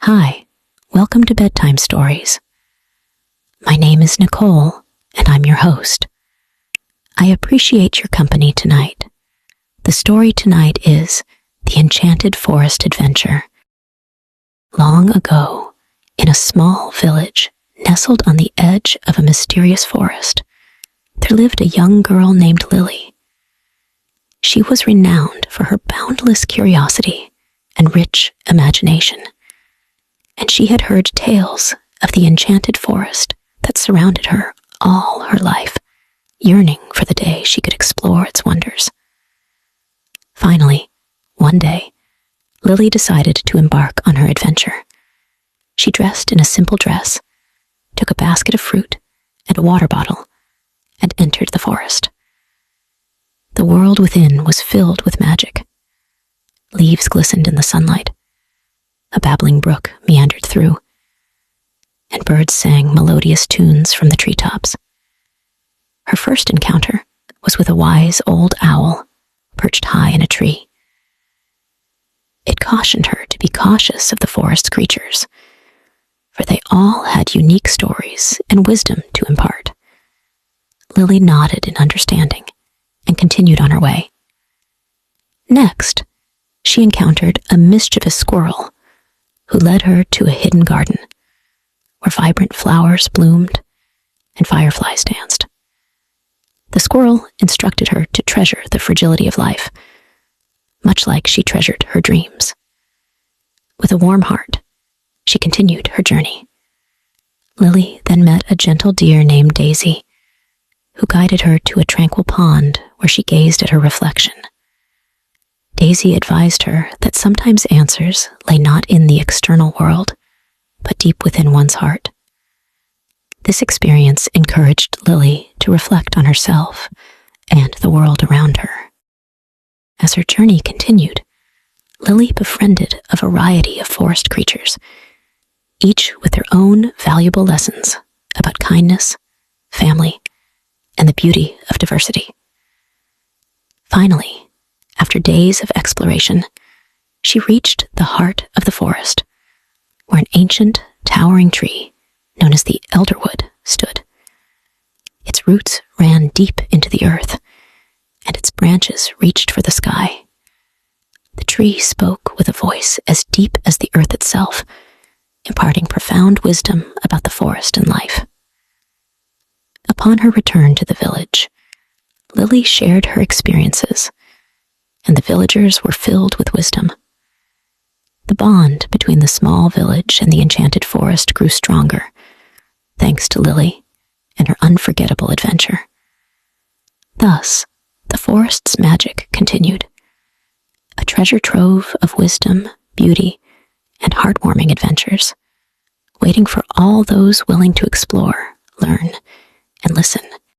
Hi, welcome to Bedtime Stories. My name is Nicole, and I'm your host. I appreciate your company tonight. The story tonight is The Enchanted Forest Adventure. Long ago, in a small village nestled on the edge of a mysterious forest, there lived a young girl named Lily. She was renowned for her boundless curiosity and rich imagination, and she had heard tales of the enchanted forest that surrounded her all her life, yearning for the day she could explore its wonders. Finally, one day, Lily decided to embark on her adventure. She dressed in a simple dress, took a basket of fruit and a water bottle, and entered the forest. The world within was filled with magic. Leaves glistened in the sunlight. A babbling brook meandered through, and birds sang melodious tunes from the treetops. Her first encounter was with a wise old owl perched high in a tree. It cautioned her to be cautious of the forest's creatures, for they all had unique stories and wisdom to impart. Lily nodded in understanding and continued on her way. Next, she encountered a mischievous squirrel who led her to a hidden garden where vibrant flowers bloomed and fireflies danced. The squirrel instructed her to treasure the fragility of life, much like she treasured her dreams. With a warm heart, she continued her journey. Lily then met a gentle deer named Daisy, who guided her to a tranquil pond where she gazed at her reflection. Daisy advised her that sometimes answers lay not in the external world, but deep within one's heart. This experience encouraged Lily to reflect on herself and the world around her. As her journey continued, Lily befriended a variety of forest creatures, each with their own valuable lessons about kindness, family, and the beauty of diversity. Finally, after days of exploration, she reached the heart of the forest, where an ancient, towering tree known as the elderwood stood. Its roots ran deep into the earth, and its branches reached for the sky. The tree spoke with a voice as deep as the earth itself, imparting profound wisdom about the forest and life. Upon her return to the village, Lily shared her experiences, and the villagers were filled with wisdom. The bond between the small village and the enchanted forest grew stronger, thanks to Lily and her unforgettable adventure. Thus, the forest's magic continued, a treasure trove of wisdom, beauty, and heartwarming adventures, waiting for all those willing to explore, learn, and listen